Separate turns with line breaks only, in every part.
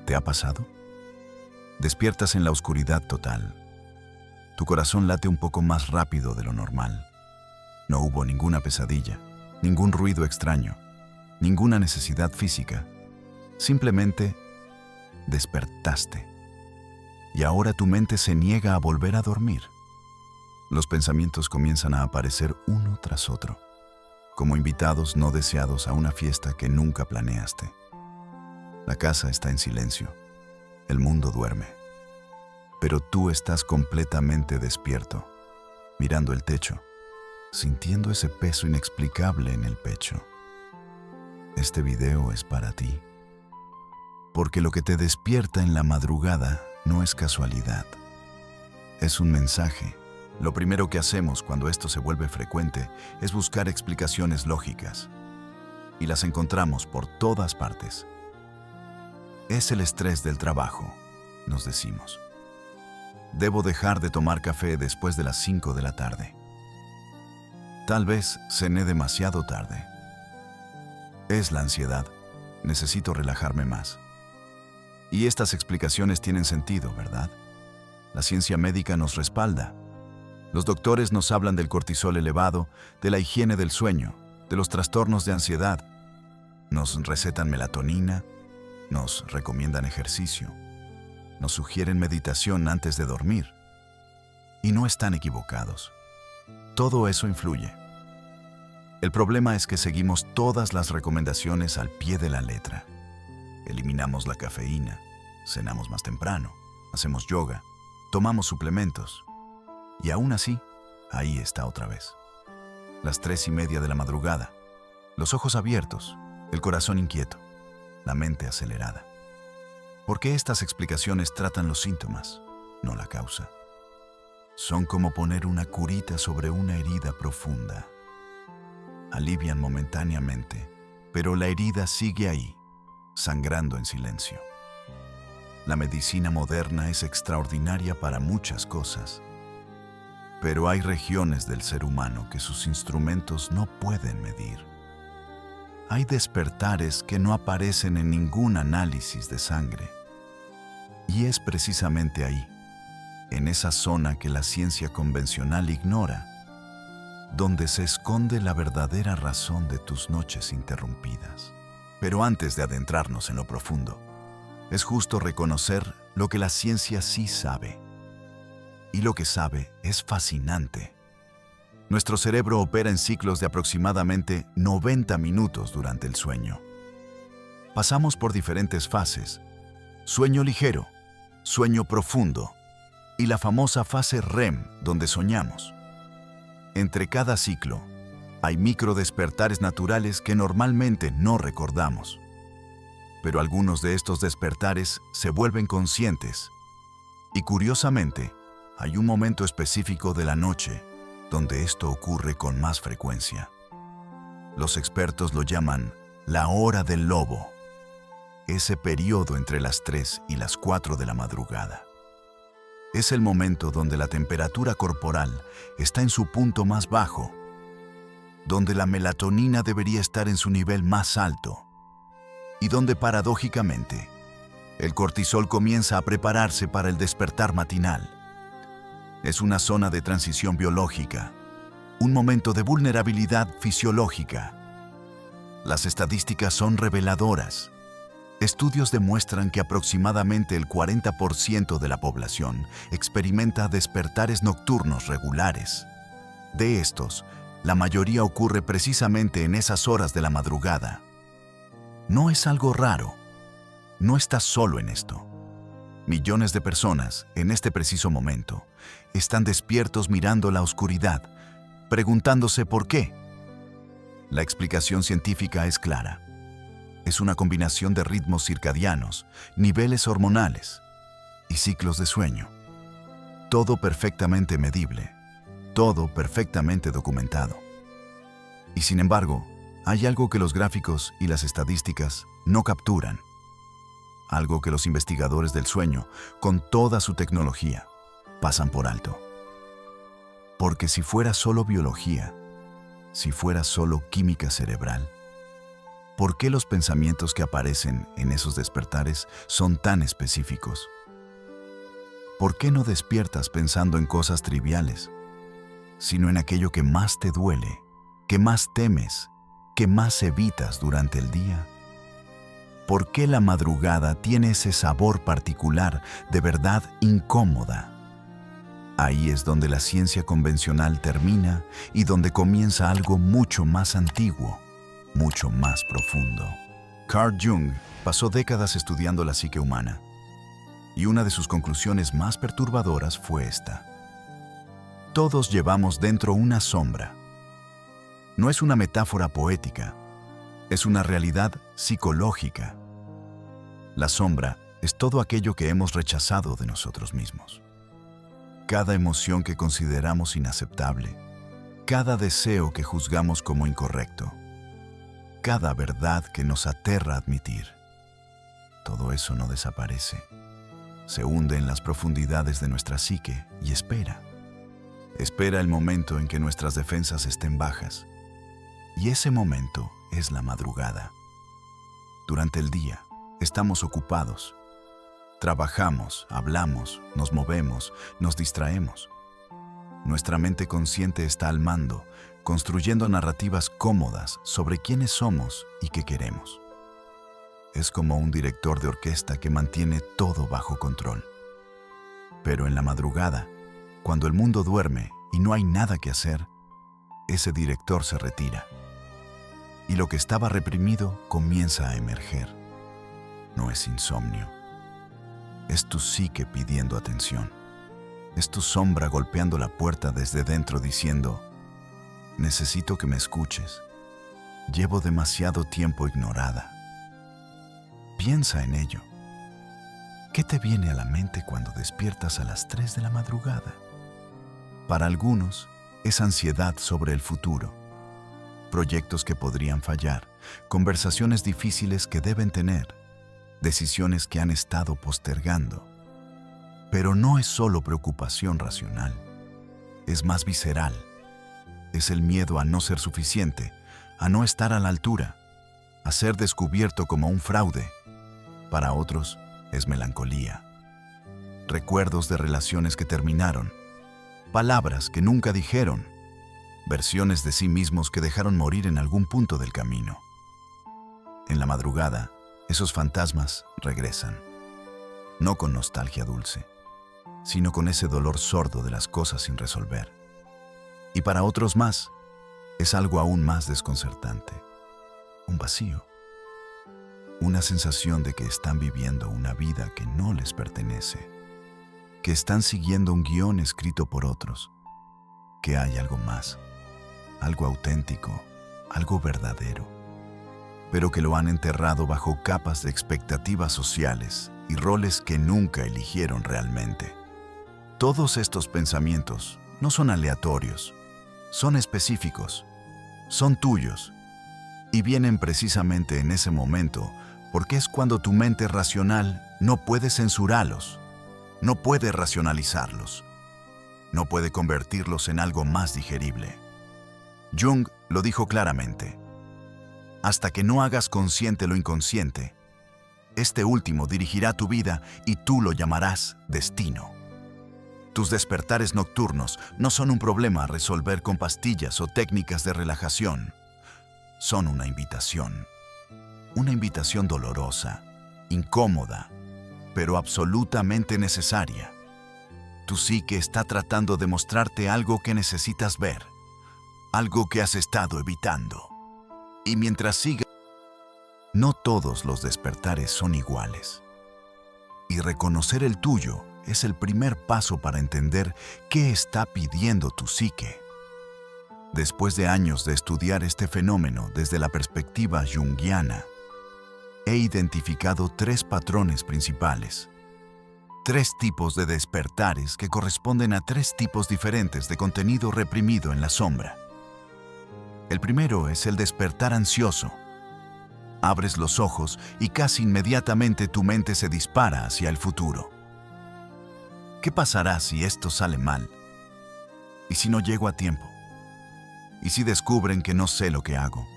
¿Te ha pasado? Despiertas en la oscuridad total. Tu corazón late un poco más rápido de lo normal. No hubo ninguna pesadilla, ningún ruido extraño, ninguna necesidad física. Simplemente despertaste. Y ahora tu mente se niega a volver a dormir. Los pensamientos comienzan a aparecer uno tras otro, como invitados no deseados a una fiesta que nunca planeaste. La casa está en silencio. El mundo duerme. Pero tú estás completamente despierto, mirando el techo, sintiendo ese peso inexplicable en el pecho. Este video es para ti. Porque lo que te despierta en la madrugada no es casualidad. Es un mensaje. Lo primero que hacemos cuando esto se vuelve frecuente es buscar explicaciones lógicas. Y las encontramos por todas partes. Es el estrés del trabajo, nos decimos. Debo dejar de tomar café después de las 5 de la tarde. Tal vez cené demasiado tarde. Es la ansiedad. Necesito relajarme más. Y estas explicaciones tienen sentido, ¿verdad? La ciencia médica nos respalda. Los doctores nos hablan del cortisol elevado, de la higiene del sueño, de los trastornos de ansiedad. Nos recetan melatonina, nos recomiendan ejercicio, nos sugieren meditación antes de dormir. Y no están equivocados. Todo eso influye. El problema es que seguimos todas las recomendaciones al pie de la letra. Eliminamos la cafeína, cenamos más temprano, hacemos yoga, tomamos suplementos. Y aún así, ahí está otra vez. Las 3:30 de la madrugada, los ojos abiertos, el corazón inquieto, la mente acelerada. ¿Por qué estas explicaciones tratan los síntomas, no la causa? Son como poner una curita sobre una herida profunda. Alivian momentáneamente, pero la herida sigue ahí, sangrando en silencio. La medicina moderna es extraordinaria para muchas cosas, pero hay regiones del ser humano que sus instrumentos no pueden medir. Hay despertares que no aparecen en ningún análisis de sangre. Y es precisamente ahí, en esa zona que la ciencia convencional ignora, donde se esconde la verdadera razón de tus noches interrumpidas. Pero antes de adentrarnos en lo profundo, es justo reconocer lo que la ciencia sí sabe. Y lo que sabe es fascinante. Nuestro cerebro opera en ciclos de aproximadamente 90 minutos durante el sueño. Pasamos por diferentes fases: sueño ligero, sueño profundo y la famosa fase REM, donde soñamos. Entre cada ciclo, hay microdespertares naturales que normalmente no recordamos. Pero algunos de estos despertares se vuelven conscientes. Y curiosamente, hay un momento específico de la noche donde esto ocurre con más frecuencia. Los expertos lo llaman la hora del lobo, ese periodo entre las 3 y las 4 de la madrugada. Es el momento donde la temperatura corporal está en su punto más bajo, donde la melatonina debería estar en su nivel más alto y donde paradójicamente el cortisol comienza a prepararse para el despertar matinal. Es una zona de transición biológica, un momento de vulnerabilidad fisiológica. Las estadísticas son reveladoras. Estudios demuestran que aproximadamente el 40% de la población experimenta despertares nocturnos regulares. De estos, la mayoría ocurre precisamente en esas horas de la madrugada. No es algo raro. No estás solo en esto. Millones de personas, en este preciso momento, están despiertos mirando la oscuridad, preguntándose por qué. La explicación científica es clara. Es una combinación de ritmos circadianos, niveles hormonales y ciclos de sueño. Todo perfectamente medible, todo perfectamente documentado. Y sin embargo, hay algo que los gráficos y las estadísticas no capturan. Algo que los investigadores del sueño, con toda su tecnología, pasan por alto. Porque si fuera solo biología, si fuera solo química cerebral, ¿Por qué los pensamientos que aparecen en esos despertares son tan específicos? ¿Por qué no despiertas pensando en cosas triviales, sino en aquello que más te duele, que más temes, que más evitas durante el día? ¿Por qué la madrugada tiene ese sabor particular de verdad incómoda? Ahí es donde la ciencia convencional termina y donde comienza algo mucho más antiguo, mucho más profundo. Carl Jung pasó décadas estudiando la psique humana, y una de sus conclusiones más perturbadoras fue esta: todos llevamos dentro una sombra. No es una metáfora poética, es una realidad psicológica. La sombra es todo aquello que hemos rechazado de nosotros mismos. Cada emoción que consideramos inaceptable, cada deseo que juzgamos como incorrecto, cada verdad que nos aterra admitir. Todo eso no desaparece. Se hunde en las profundidades de nuestra psique y espera. Espera el momento en que nuestras defensas estén bajas. Y ese momento es la madrugada. Durante el día estamos ocupados. Trabajamos, hablamos, nos movemos, nos distraemos. Nuestra mente consciente está al mando, construyendo narrativas cómodas sobre quiénes somos y qué queremos. Es como un director de orquesta que mantiene todo bajo control. Pero en la madrugada, cuando el mundo duerme y no hay nada que hacer, ese director se retira. Y lo que estaba reprimido comienza a emerger. No es insomnio. Es tu psique pidiendo atención. Es tu sombra golpeando la puerta desde dentro diciendo: necesito que me escuches. Llevo demasiado tiempo ignorada. Piensa en ello. ¿Qué te viene a la mente cuando despiertas a las 3 de la madrugada? Para algunos, es ansiedad sobre el futuro, proyectos que podrían fallar, conversaciones difíciles que deben tener, decisiones que han estado postergando. Pero no es solo preocupación racional, es más visceral. Es el miedo a no ser suficiente, a no estar a la altura, a ser descubierto como un fraude. Para otros, es melancolía. Recuerdos de relaciones que terminaron, palabras que nunca dijeron, versiones de sí mismos que dejaron morir en algún punto del camino. En la madrugada, esos fantasmas regresan, no con nostalgia dulce, sino con ese dolor sordo de las cosas sin resolver. Y para otros más, es algo aún más desconcertante, un vacío. Una sensación de que están viviendo una vida que no les pertenece, que están siguiendo un guión escrito por otros, que hay algo más, algo auténtico, algo verdadero, pero que lo han enterrado bajo capas de expectativas sociales y roles que nunca eligieron realmente. Todos estos pensamientos no son aleatorios, son específicos, son tuyos, y vienen precisamente en ese momento porque es cuando tu mente racional no puede censurarlos, no puede racionalizarlos, no puede convertirlos en algo más digerible. Jung lo dijo claramente: hasta que no hagas consciente lo inconsciente, este último dirigirá tu vida y tú lo llamarás destino. Tus despertares nocturnos no son un problema a resolver con pastillas o técnicas de relajación. Son una invitación dolorosa, incómoda, pero absolutamente necesaria. Tu psique está tratando de mostrarte algo que necesitas ver, algo que has estado evitando. Y mientras sigas, no todos los despertares son iguales. Y reconocer el tuyo es el primer paso para entender qué está pidiendo tu psique. Después de años de estudiar este fenómeno desde la perspectiva junguiana, he identificado 3 patrones principales. 3 tipos de despertares que corresponden a 3 tipos diferentes de contenido reprimido en la sombra. El primero es el despertar ansioso. Abres los ojos y casi inmediatamente tu mente se dispara hacia el futuro. ¿Qué pasará si esto sale mal? ¿Y si no llego a tiempo? ¿Y si descubren que no sé lo que hago?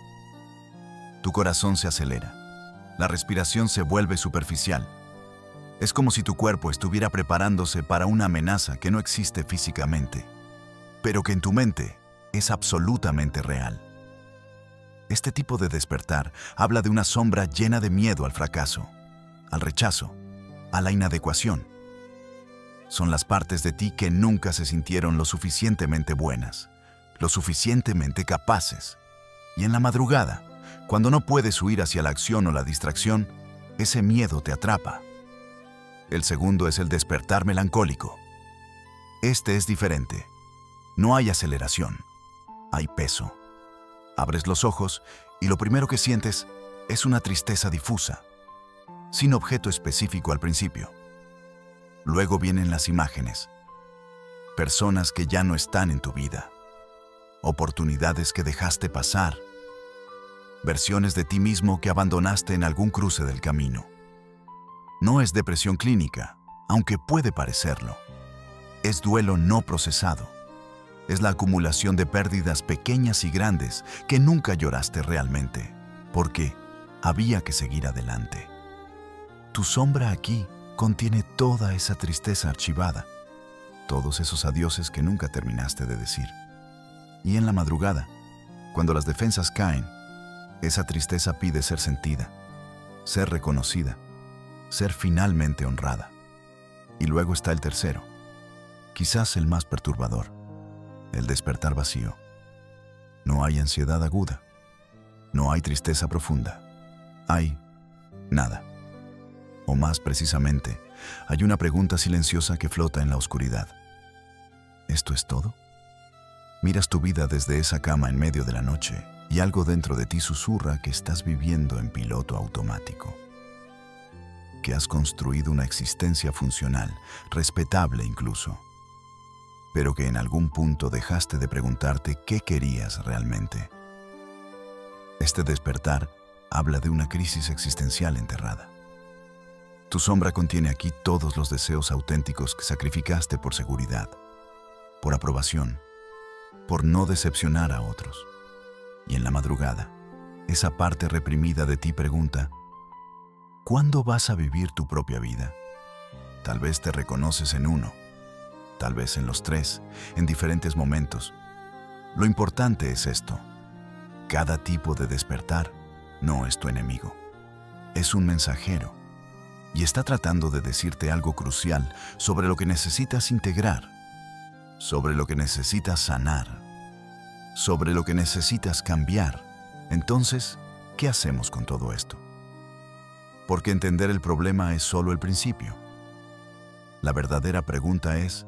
Tu corazón se acelera. La respiración se vuelve superficial. Es como si tu cuerpo estuviera preparándose para una amenaza que no existe físicamente, pero que en tu mente es absolutamente real. Este tipo de despertar habla de una sombra llena de miedo al fracaso, al rechazo, a la inadecuación. Son las partes de ti que nunca se sintieron lo suficientemente buenas, lo suficientemente capaces. Y en la madrugada, cuando no puedes huir hacia la acción o la distracción, ese miedo te atrapa. El segundo es el despertar melancólico. Este es diferente. No hay aceleración, hay peso. Abres los ojos y lo primero que sientes es una tristeza difusa, sin objeto específico al principio. Luego vienen las imágenes, personas que ya no están en tu vida, oportunidades que dejaste pasar, versiones de ti mismo que abandonaste en algún cruce del camino. No es depresión clínica, aunque puede parecerlo. Es duelo no procesado. Es la acumulación de pérdidas pequeñas y grandes que nunca lloraste realmente, porque había que seguir adelante. Tu sombra aquí contiene toda esa tristeza archivada, todos esos adioses que nunca terminaste de decir. Y en la madrugada, cuando las defensas caen, esa tristeza pide ser sentida, ser reconocida, ser finalmente honrada. Y luego está el tercero, quizás el más perturbador, el despertar vacío. No hay ansiedad aguda, no hay tristeza profunda, hay nada. O más precisamente, hay una pregunta silenciosa que flota en la oscuridad. ¿Esto es todo? Miras tu vida desde esa cama en medio de la noche y algo dentro de ti susurra que estás viviendo en piloto automático, que has construido una existencia funcional, respetable incluso, pero que en algún punto dejaste de preguntarte qué querías realmente. Este despertar habla de una crisis existencial enterrada. Tu sombra contiene aquí todos los deseos auténticos que sacrificaste por seguridad, por aprobación, por no decepcionar a otros. Y en la madrugada, esa parte reprimida de ti pregunta, ¿cuándo vas a vivir tu propia vida? Tal vez te reconoces en uno, tal vez en los tres, en diferentes momentos. Lo importante es esto: cada tipo de despertar no es tu enemigo, es un mensajero y está tratando de decirte algo crucial sobre lo que necesitas integrar, sobre lo que necesitas sanar, sobre lo que necesitas cambiar. Entonces, ¿qué hacemos con todo esto? Porque entender el problema es solo el principio. La verdadera pregunta es,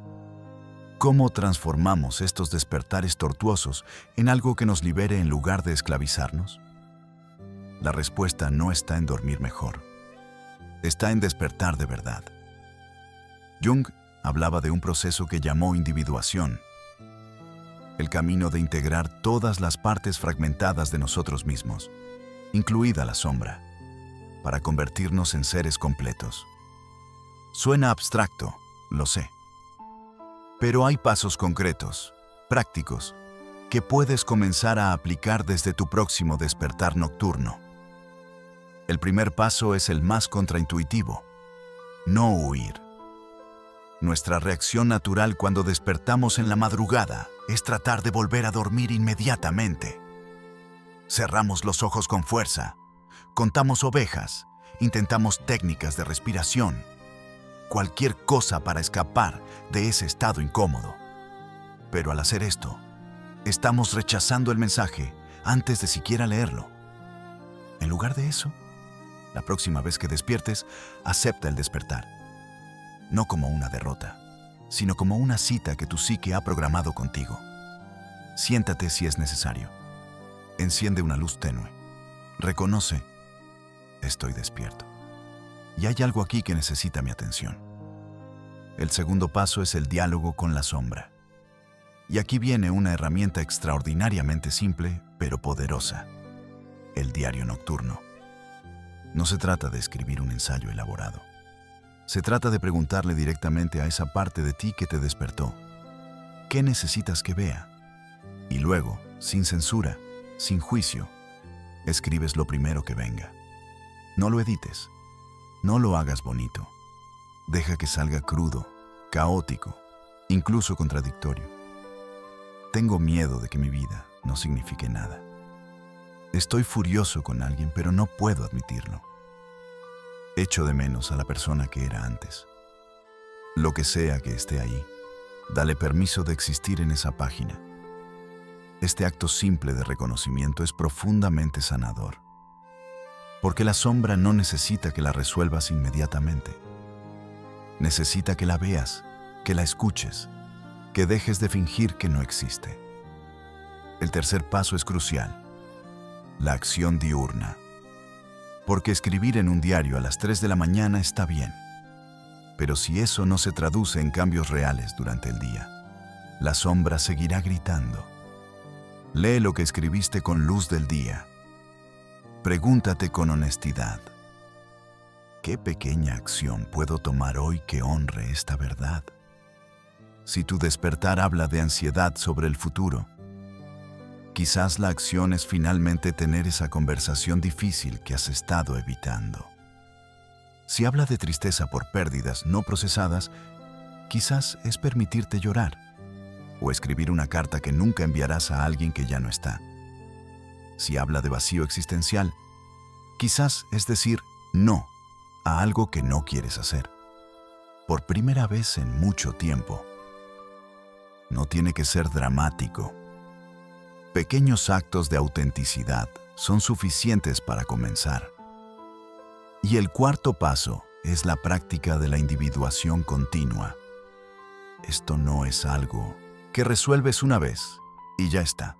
¿cómo transformamos estos despertares tortuosos en algo que nos libere en lugar de esclavizarnos? La respuesta no está en dormir mejor, está en despertar de verdad. Jung hablaba de un proceso que llamó individuación, el camino de integrar todas las partes fragmentadas de nosotros mismos, incluida la sombra, para convertirnos en seres completos. Suena abstracto, lo sé, pero hay pasos concretos, prácticos, que puedes comenzar a aplicar desde tu próximo despertar nocturno. El primer paso es el más contraintuitivo: no huir. Nuestra reacción natural cuando despertamos en la madrugada es tratar de volver a dormir inmediatamente. Cerramos los ojos con fuerza, contamos ovejas, intentamos técnicas de respiración, cualquier cosa para escapar de ese estado incómodo. Pero al hacer esto, estamos rechazando el mensaje antes de siquiera leerlo. En lugar de eso, la próxima vez que despiertes, acepta el despertar. No como una derrota, sino como una cita que tu psique ha programado contigo. Siéntate si es necesario. Enciende una luz tenue. Reconoce: estoy despierto. Y hay algo aquí que necesita mi atención. El segundo paso es el diálogo con la sombra. Y aquí viene una herramienta extraordinariamente simple, pero poderosa: el diario nocturno. No se trata de escribir un ensayo elaborado. Se trata de preguntarle directamente a esa parte de ti que te despertó: ¿qué necesitas que vea? Y luego, sin censura, sin juicio, Escribes lo primero que venga. No lo edites. No lo hagas bonito. Deja que salga crudo, caótico, incluso contradictorio. Tengo miedo de que mi vida no signifique nada. Estoy furioso con alguien, pero no puedo admitirlo. Echo de menos a la persona que era antes. Lo que sea que esté ahí, dale permiso de existir en esa página. Este acto simple de reconocimiento es profundamente sanador, porque la sombra no necesita que la resuelvas inmediatamente. Necesita que la veas, que la escuches, que dejes de fingir que no existe. El tercer paso es crucial: la acción diurna. Porque escribir en un diario a las 3 de la mañana está bien, pero si eso no se traduce en cambios reales durante el día, la sombra seguirá gritando. Lee lo que escribiste con luz del día. Pregúntate con honestidad: ¿qué pequeña acción puedo tomar hoy que honre esta verdad? Si tu despertar habla de ansiedad sobre el futuro, quizás la acción es finalmente tener esa conversación difícil que has estado evitando. Si habla de tristeza por pérdidas no procesadas, quizás es permitirte llorar o escribir una carta que nunca enviarás a alguien que ya no está. Si habla de vacío existencial, quizás es decir no a algo que no quieres hacer. Por primera vez en mucho tiempo. No tiene que ser dramático. Pequeños actos de autenticidad son suficientes para comenzar. Y el cuarto paso es la práctica de la individuación continua. Esto no es algo que resuelves una vez y ya está.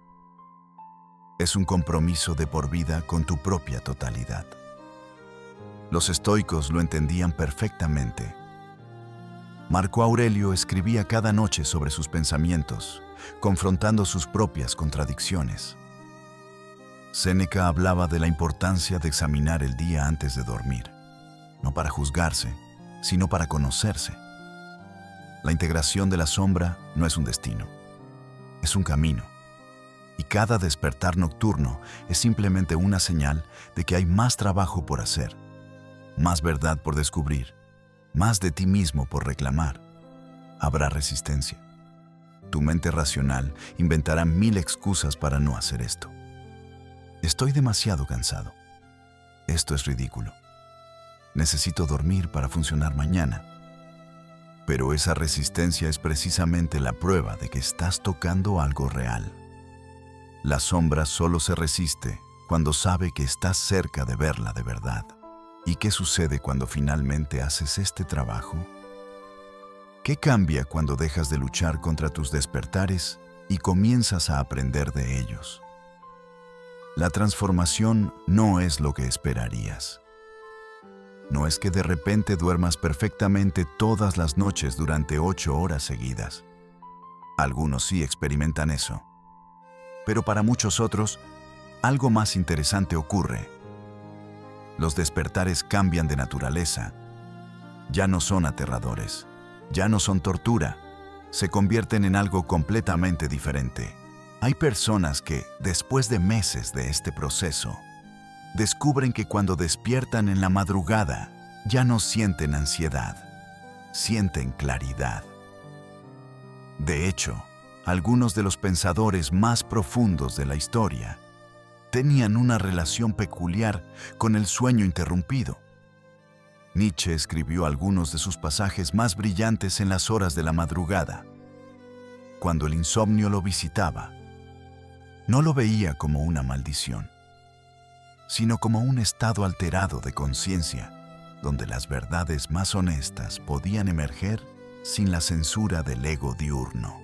Es un compromiso de por vida con tu propia totalidad. Los estoicos lo entendían perfectamente. Marco Aurelio escribía cada noche sobre sus pensamientos, confrontando sus propias contradicciones. Séneca hablaba de la importancia de examinar el día antes de dormir, no para juzgarse, sino para conocerse. La integración de la sombra no es un destino, es un camino. Y cada despertar nocturno es simplemente una señal de que hay más trabajo por hacer, más verdad por descubrir, más de ti mismo por reclamar. Habrá resistencia. Tu mente racional inventará 1000 excusas para no hacer esto. Estoy demasiado cansado. Esto es ridículo. Necesito dormir para funcionar mañana. Pero esa resistencia es precisamente la prueba de que estás tocando algo real. La sombra solo se resiste cuando sabe que estás cerca de verla de verdad. ¿Y qué sucede cuando finalmente haces este trabajo? ¿Qué cambia cuando dejas de luchar contra tus despertares y comienzas a aprender de ellos? La transformación no es lo que esperarías. No es que de repente duermas perfectamente todas las noches durante 8 horas seguidas. Algunos sí experimentan eso. Pero para muchos otros, algo más interesante ocurre. Los despertares cambian de naturaleza. Ya no son aterradores, ya no son tortura, se convierten en algo completamente diferente. Hay personas que, después de meses de este proceso, descubren que cuando despiertan en la madrugada, ya no sienten ansiedad, sienten claridad. De hecho, algunos de los pensadores más profundos de la historia tenían una relación peculiar con el sueño interrumpido. Nietzsche escribió algunos de sus pasajes más brillantes en las horas de la madrugada. Cuando el insomnio lo visitaba, no lo veía como una maldición, sino como un estado alterado de conciencia, donde las verdades más honestas podían emerger sin la censura del ego diurno.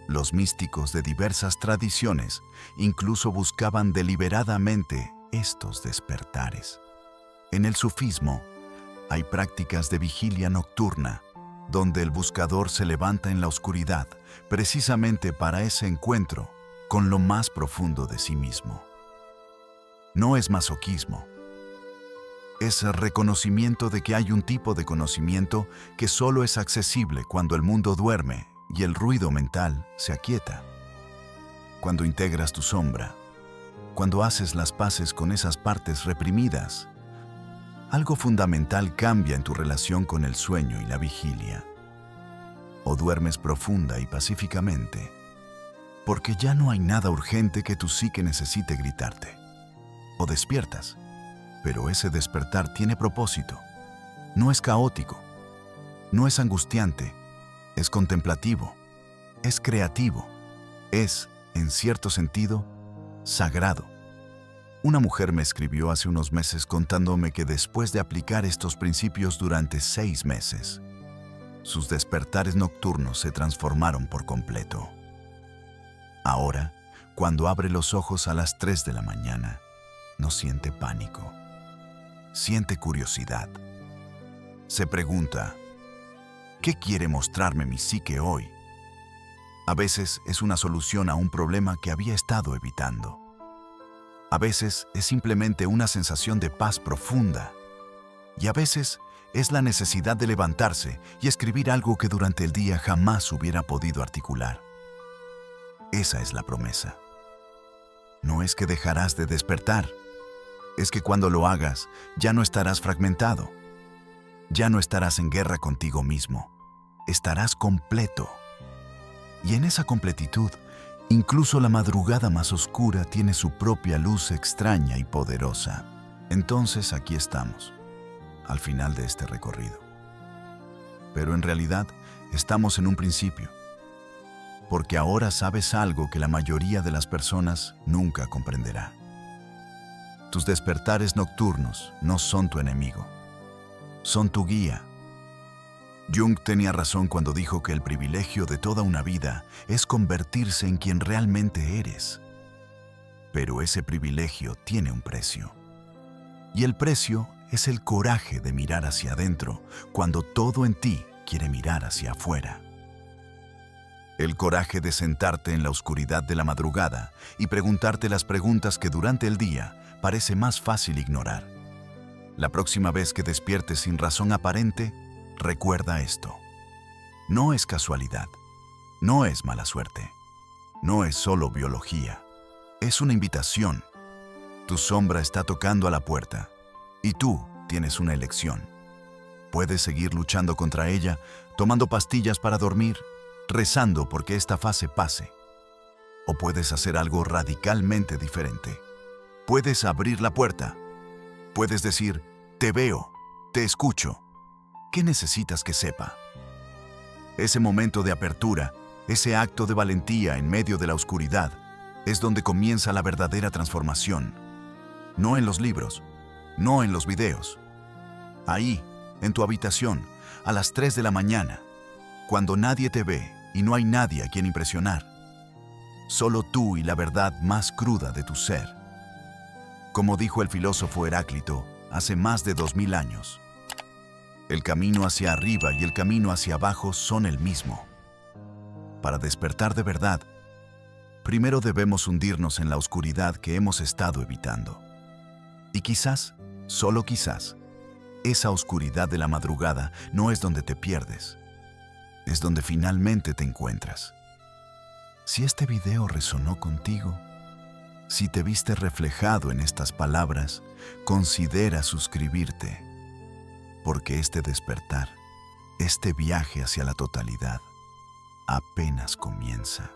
Los místicos de diversas tradiciones incluso buscaban deliberadamente estos despertares. En el sufismo hay prácticas de vigilia nocturna, donde el buscador se levanta en la oscuridad precisamente para ese encuentro con lo más profundo de sí mismo. No es masoquismo. Es el reconocimiento de que hay un tipo de conocimiento que solo es accesible cuando el mundo duerme y el ruido mental se aquieta. Cuando integras tu sombra, cuando haces las paces con esas partes reprimidas, algo fundamental cambia en tu relación con el sueño y la vigilia. O duermes profunda y pacíficamente, porque ya no hay nada urgente que tu psique necesite gritarte. O despiertas, pero ese despertar tiene propósito. No es caótico, no es angustiante, es contemplativo, es creativo, es, en cierto sentido, sagrado. Una mujer me escribió hace unos meses contándome que después de aplicar estos principios durante 6 meses, sus despertares nocturnos se transformaron por completo. Ahora, cuando abre los ojos a las 3 de la mañana, no siente pánico, siente curiosidad. Se pregunta, ¿qué quiere mostrarme mi psique hoy? A veces es una solución a un problema que había estado evitando. A veces es simplemente una sensación de paz profunda. Y a veces es la necesidad de levantarse y escribir algo que durante el día jamás hubiera podido articular. Esa es la promesa. No es que dejarás de despertar, es que cuando lo hagas ya no estarás fragmentado. Ya no estarás en guerra contigo mismo, estarás completo. Y en esa completitud, incluso la madrugada más oscura tiene su propia luz extraña y poderosa. Entonces aquí estamos, al final de este recorrido. Pero en realidad estamos en un principio, porque ahora sabes algo que la mayoría de las personas nunca comprenderá. Tus despertares nocturnos no son tu enemigo, son tu guía. Jung tenía razón cuando dijo que el privilegio de toda una vida es convertirse en quien realmente eres. Pero ese privilegio tiene un precio. Y el precio es el coraje de mirar hacia adentro cuando todo en ti quiere mirar hacia afuera. El coraje de sentarte en la oscuridad de la madrugada y preguntarte las preguntas que durante el día parece más fácil ignorar. La próxima vez que despiertes sin razón aparente, recuerda esto. No es casualidad, no es mala suerte, no es solo biología, es una invitación. Tu sombra está tocando a la puerta y tú tienes una elección. Puedes seguir luchando contra ella, tomando pastillas para dormir, rezando porque esta fase pase. O puedes hacer algo radicalmente diferente. Puedes abrir la puerta. Puedes decir, te veo, te escucho. ¿Qué necesitas que sepa? Ese momento de apertura, ese acto de valentía en medio de la oscuridad, es donde comienza la verdadera transformación. No en los libros, no en los videos. Ahí, en tu habitación, a las 3 de la mañana, cuando nadie te ve y no hay nadie a quien impresionar. Solo tú y la verdad más cruda de tu ser. Como dijo el filósofo Heráclito hace más de 2000 años, el camino hacia arriba y el camino hacia abajo son el mismo. Para despertar de verdad, primero debemos hundirnos en la oscuridad que hemos estado evitando. Y quizás, solo quizás, esa oscuridad de la madrugada no es donde te pierdes, es donde finalmente te encuentras. Si este video resonó contigo, si te viste reflejado en estas palabras, considera suscribirte, porque este despertar, este viaje hacia la totalidad, apenas comienza.